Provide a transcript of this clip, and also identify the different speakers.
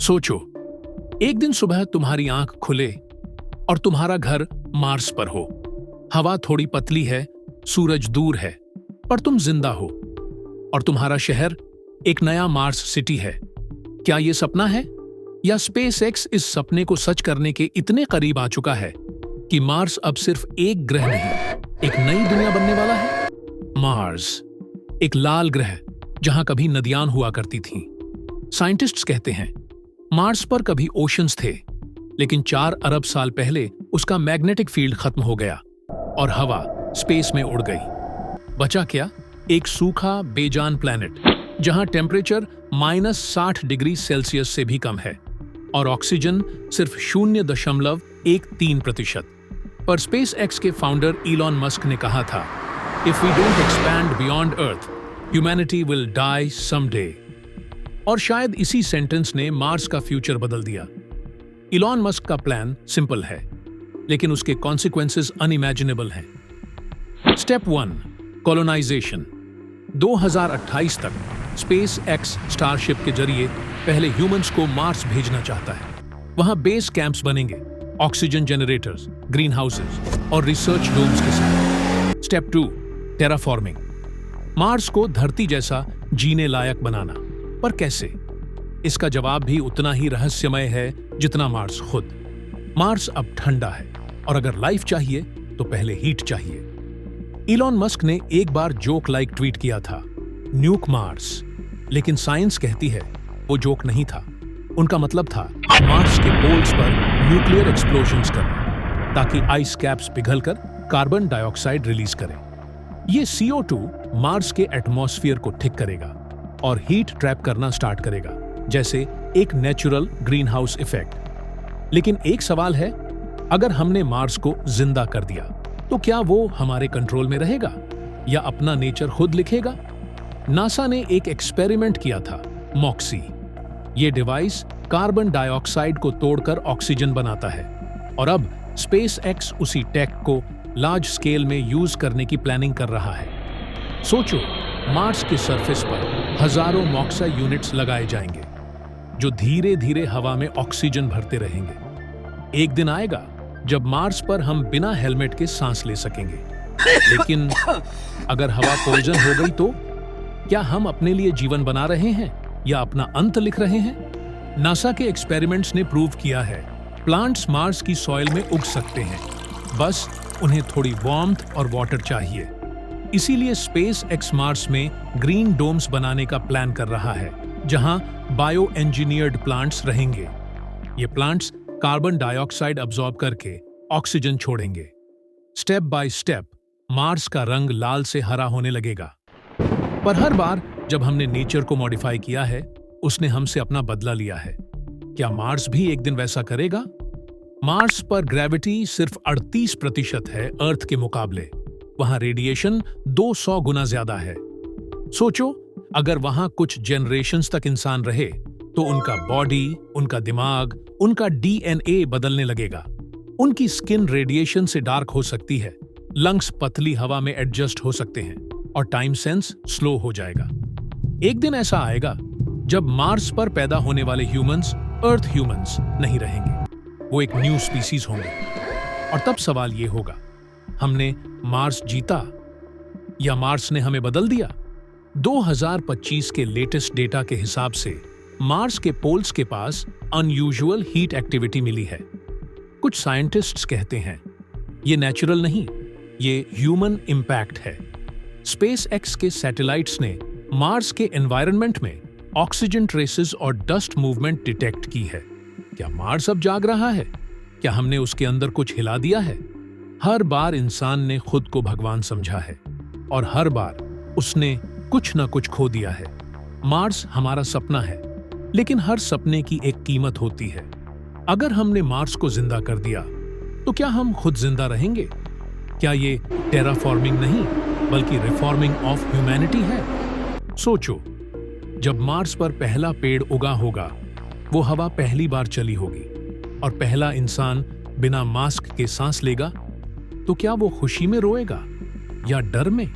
Speaker 1: सोचो, एक दिन सुबह तुम्हारी आंख खुले और तुम्हारा घर मार्स पर हो। हवा थोड़ी पतली है, सूरज दूर है, पर तुम जिंदा हो और तुम्हारा शहर एक नया मार्स सिटी है। क्या यह सपना है या स्पेसएक्स इस सपने को सच करने के इतने करीब आ चुका है कि मार्स अब सिर्फ एक ग्रह नहीं, एक नई दुनिया बनने वाला है? मार्स, एक लाल ग्रह जहां कभी नदियां हुआ करती थीं। साइंटिस्ट्स कहते हैं मार्स पर कभी ओशंस थे, लेकिन 4 अरब साल पहले उसका मैग्नेटिक फील्ड खत्म हो गया और हवा स्पेस में उड़ गई। बचा क्या? एक सूखा बेजान प्लैनेट जहां टेम्परेचर -60 डिग्री सेल्सियस से भी कम है और ऑक्सीजन सिर्फ 0.13%। पर स्पेसएक्स के फाउंडर इलॉन मस्क ने कहा था, if we don't expand beyond Earth, humanity will die someday. और शायद इसी सेंटेंस ने मार्स का फ्यूचर बदल दिया। इलॉन मस्क का प्लान सिंपल है, लेकिन उसके कॉन्सिक्वेंसेस अनइमेजिनेबल हैं। Step 1, colonisation. 2028 तक स्पेसएक्स स्टारशिप के जरिए पहले ह्यूमंस को मार्स भेजना चाहता है। वहां बेस कैंप्स बनेंगे, ऑक्सीजन जनरेटर्स, ग्रीन हाउसेज और रिसर्च डोम्स के साथ। Step 2, terraforming. मार्स को धरती जैसा जीने लायक बनाना। पर कैसे? इसका जवाब भी उतना ही रहस्यमय है जितना मार्स खुद। मार्स अब ठंडा है और अगर लाइफ चाहिए तो पहले हीट चाहिए। इलॉन मस्क ने एक बार जोक लाइक ट्वीट किया था, न्यूक मार्स, लेकिन साइंस कहती है वो जोक नहीं था। उनका मतलब था मार्स के पोल्स पर न्यूक्लियर एक्सप्लोजन्स करना, ताकि आइस कैप्स पिघलकर कार्बन डाइऑक्साइड रिलीज करें। ये CO2 मार्स के एटमॉस्फेयर को ठीक करेगा और हीट ट्रैप करना स्टार्ट करेगा, जैसे एक नेचुरल ग्रीन हाउस इफेक्ट। लेकिन एक सवाल है, अगर हमने मार्स को जिंदा कर दिया तो क्या वो हमारे कंट्रोल में रहेगा या अपना नेचर खुद लिखेगा? नासा ने एक एक्सपेरिमेंट किया था, मॉक्सी। ये डिवाइस कार्बन डाइऑक्साइड को तोड़कर ऑक्सीजन बनाता है और अब स्पेसएक्स उसी टेक को लार्ज स्केल में यूज करने की प्लानिंग कर रहा है। सोचो, मार्स के सरफेस पर हजारों मॉक्सा यूनिट्स लगाए जाएंगे जो धीरे धीरे हवा में ऑक्सीजन भरते रहेंगे। एक दिन आएगा जब मार्स पर हम बिना हेलमेट के सांस ले सकेंगे। लेकिन अगर हवा पॉइजन हो गई तो क्या हम अपने लिए जीवन बना रहे हैं या अपना अंत लिख रहे हैं? नासा के एक्सपेरिमेंट्स ने प्रूव किया है प्लांट्स मार्स की सॉइल में उग सकते हैं, बस उन्हें थोड़ी वार्मथ और वाटर चाहिए। इसीलिए स्पेसएक्स मार्स में ग्रीन डोम्स बनाने का प्लान कर रहा है, जहां बायो इंजीनियर्ड प्लांट्स रहेंगे। ये प्लांट्स कार्बन डाइऑक्साइड अब्सॉर्ब करके ऑक्सीजन छोड़ेंगे। स्टेप बाय स्टेप मार्स का रंग लाल से हरा होने लगेगा। पर हर बार जब हमने नेचर को मॉडिफाई किया है, उसने हमसे अपना बदला लिया है। क्या मार्स भी एक दिन वैसा करेगा? मार्स पर ग्रेविटी सिर्फ 38% है अर्थ के मुकाबले। वहां रेडिएशन 200 गुना ज्यादा है। सोचो, अगर वहां कुछ जनरेशंस तक इंसान रहे तो उनका बॉडी, उनका दिमाग, उनका DNA बदलने लगेगा। उनकी स्किन रेडिएशन से डार्क हो सकती है, लंग्स पतली हवा में एडजस्ट हो सकते हैं और टाइम सेंस स्लो हो जाएगा। एक दिन ऐसा आएगा जब मार्स पर पैदा होने वाले ह्यूमंस अर्थ ह्यूमंस नहीं रहेंगे, वो एक न्यू स्पीसीज होंगे। और तब सवाल ये होगा, हमने मार्स जीता या मार्स ने हमें बदल दिया? 2025 के लेटेस्ट डेटा के हिसाब से मार्स के पोल्स के पास अनयूजुअल हीट एक्टिविटी मिली है। कुछ साइंटिस्ट्स कहते हैं ये नेचुरल नहीं, ये ह्यूमन इंपैक्ट है। स्पेसएक्स के सैटेलाइट्स ने मार्स के एनवायरनमेंट में ऑक्सीजन ट्रेसेस और डस्ट मूवमेंट डिटेक्ट की है। क्या मार्स अब जाग रहा है? क्या हमने उसके अंदर कुछ हिला दिया है? हर बार इंसान ने खुद को भगवान समझा है और हर बार उसने कुछ न कुछ खो दिया है। मार्स हमारा सपना है, लेकिन हर सपने की एक कीमत होती है। अगर हमने मार्स को जिंदा कर दिया तो क्या हम खुद जिंदा रहेंगे? क्या ये टेराफॉर्मिंग नहीं बल्कि रिफॉर्मिंग ऑफ ह्यूमैनिटी है? सोचो, जब मार्स पर पहला पेड़ उगा होगा, वो हवा पहली बार चली होगी और पहला इंसान बिना मास्क के सांस लेगा, तो क्या वो खुशी में रोएगा या डर में?